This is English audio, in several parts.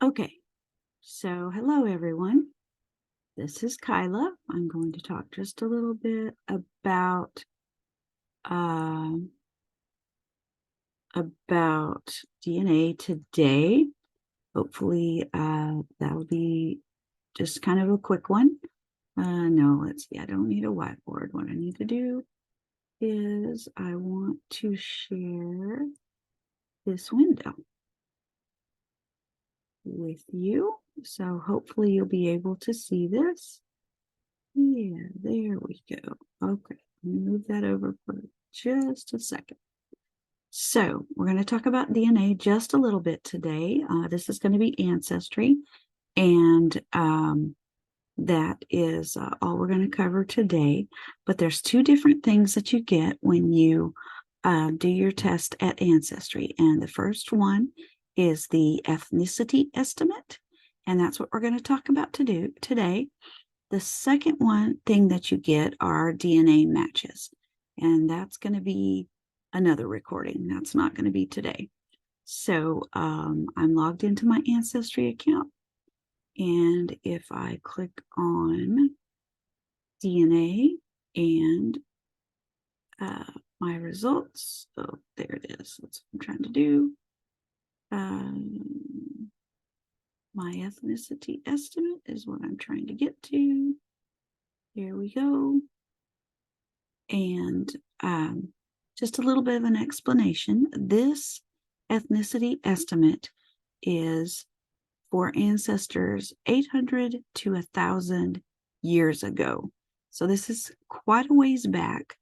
Okay, so hello everyone. This is Kyla. I'm going to talk just a little bit um, about DNA today. Hopefully, that'll be just kind of a quick one. No, let's see. I don't need a whiteboard. What I need to do is I want to share this window with you. So hopefully you'll be able to see this. Yeah, there we go. Okay, let me move that over for just a second. So we're going to talk about DNA just a little bit today. This is going to be ancestry, and that is all we're going to cover today. But there's two different things that you get when you do your test at Ancestry. And the first one is the ethnicity estimate, and that's what we're going to talk about today. The second one thing that you get are DNA matches, and that's going to be another recording. That's not going to be today. So I'm logged into my Ancestry account, and if I click on DNA and my results, oh, there it is. That's what I'm trying to do. My ethnicity estimate is what I'm trying to get to. Here we go. And just a little bit of an explanation. This ethnicity estimate is for ancestors 800 to 1,000 years ago. So this is quite a ways back.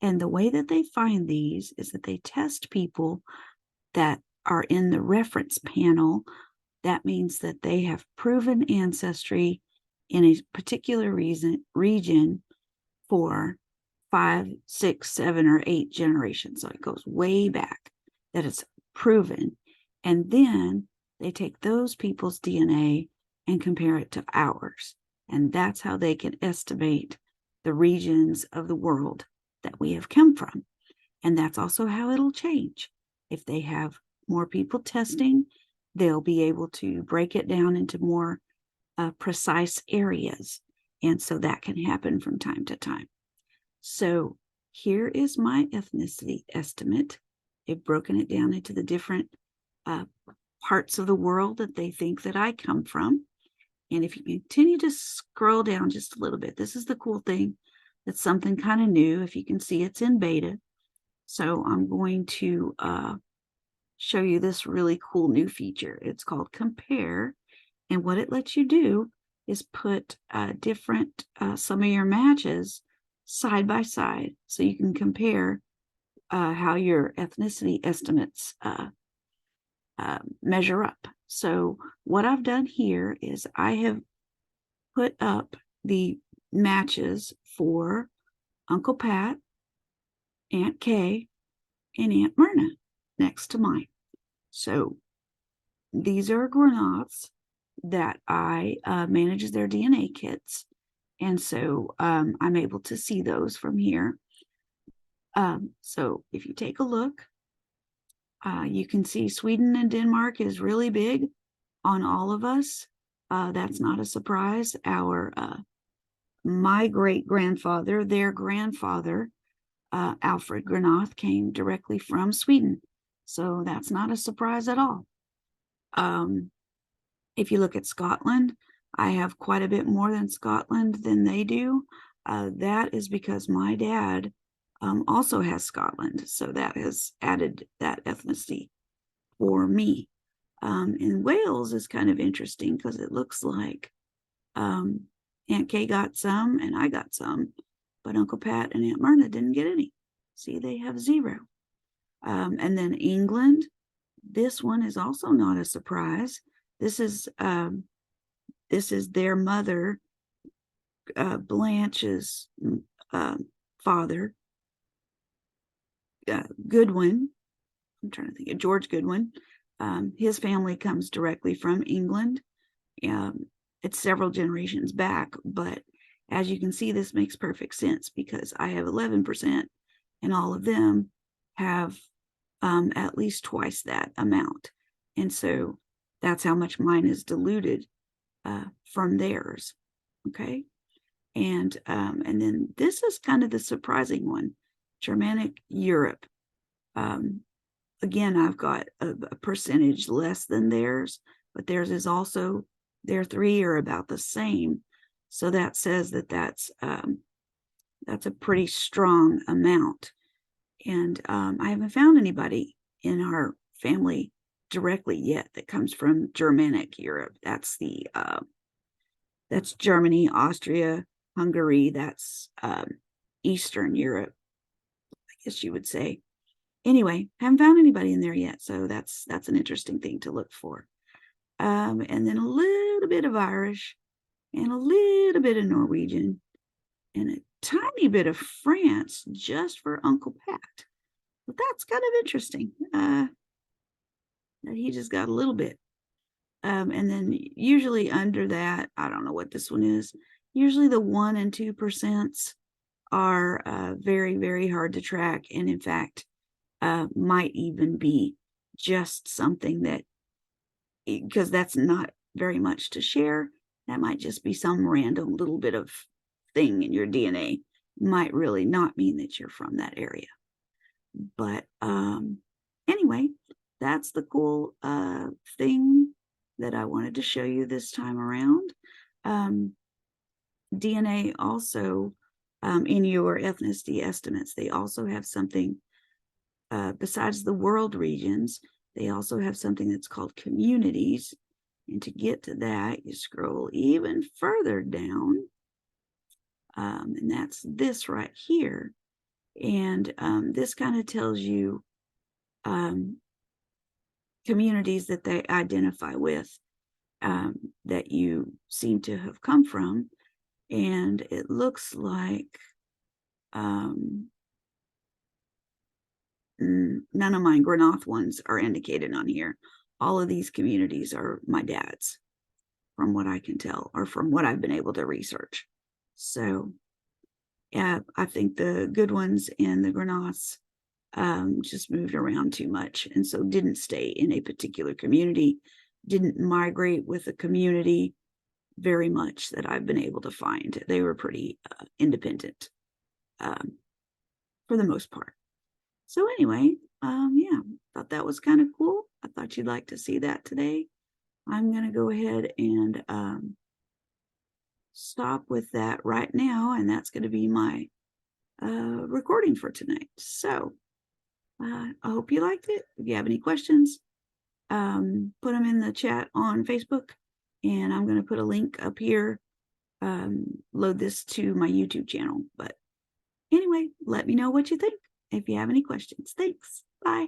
And the way that they find these is that they test people that are in the reference panel. That means that they have proven ancestry in a particular region for 5, 6, 7, or 8 generations. So it goes way back that it's proven. And then they take those people's DNA and compare it to ours. And that's how they can estimate the regions of the world that we have come from. And that's also how it'll change. If they have more people testing, they'll be able to break it down into more precise areas. And so that can happen from time to time. So here is my ethnicity estimate. They've broken it down into the different parts of the world that they think that I come from. And if you continue to scroll down just a little bit, this is the cool thing. It's something kind of new. If you can see, it's in beta. So I'm going to show you this really cool new feature. It's called Compare. And what it lets you do is put some of your matches side by side so you can compare how your ethnicity estimates measure up. So what I've done here is I have put up the matches for Uncle Pat, Aunt Kay, and Aunt Myrna next to mine. So these are Granaths that I manage their DNA kits. And so I'm able to see those from here. So if you take a look, you can see Sweden and Denmark is really big on all of us. That's not a surprise. My great-grandfather, their grandfather, Alfred Granath, came directly from Sweden. So that's not a surprise at all. If you look at Scotland, I have quite a bit more than Scotland than they do. That is because my dad also has Scotland, so that has added that ethnicity for me. And Wales is kind of interesting because it looks like Aunt Kay got some and I got some, but Uncle Pat and Aunt Myrna didn't get any. See, they have 0. And then England, this one is also not a surprise. This is their mother, Blanche's father, Goodwin. I'm trying to think of George Goodwin. His family comes directly from England. It's several generations back, but as you can see, this makes perfect sense because I have 11%, and all of them have at least twice that amount. And so that's how much mine is diluted from theirs. Okay. And then this is kind of the surprising one, Germanic Europe. Again, I've got a percentage less than theirs, but theirs is also, their 3 are about the same. So that says that that's a pretty strong amount. And I haven't found anybody in our family directly yet that comes from Germanic Europe. That's Germany, Austria, Hungary. That's Eastern Europe, I guess you would say. Anyway, haven't found anybody in there yet, so that's an interesting thing to look for. And then a little bit of Irish, and a little bit of Norwegian, and a tiny bit of France just for Uncle Pat. But that's kind of interesting. That he just got a little bit. And then usually under that, I don't know what this one is. Usually the 1% and 2% are very, very hard to track. And in fact, might even be just something that, because that's not very much to share, that might just be some random little bit of thing in your DNA. Might really not mean that you're from that area. But anyway, that's the cool thing that I wanted to show you this time around. DNA also, in your ethnicity estimates, they also have something, besides the world regions, they also have something that's called communities. And to get to that, you scroll even further down. And that's this right here. And this kind of tells you communities that they identify with, that you seem to have come from. And it looks like none of my Granath ones are indicated on here. All of these communities are my dad's, from what I can tell, or from what I've been able to research. So yeah, I think the good ones and the Granaths just moved around too much, and so didn't stay in a particular community, didn't migrate with the community very much that I've been able to find. They were pretty independent for the most part. So anyway, yeah, thought that was kind of cool. I thought you'd like to see that today. I'm going to go ahead and stop with that right now, and that's going to be my recording for tonight. So I hope you liked it. If you have any questions, put them in the chat on Facebook, and I'm going to put a link up here. Load this to my YouTube channel. But anyway, let me know what you think if you have any questions. Thanks. Bye.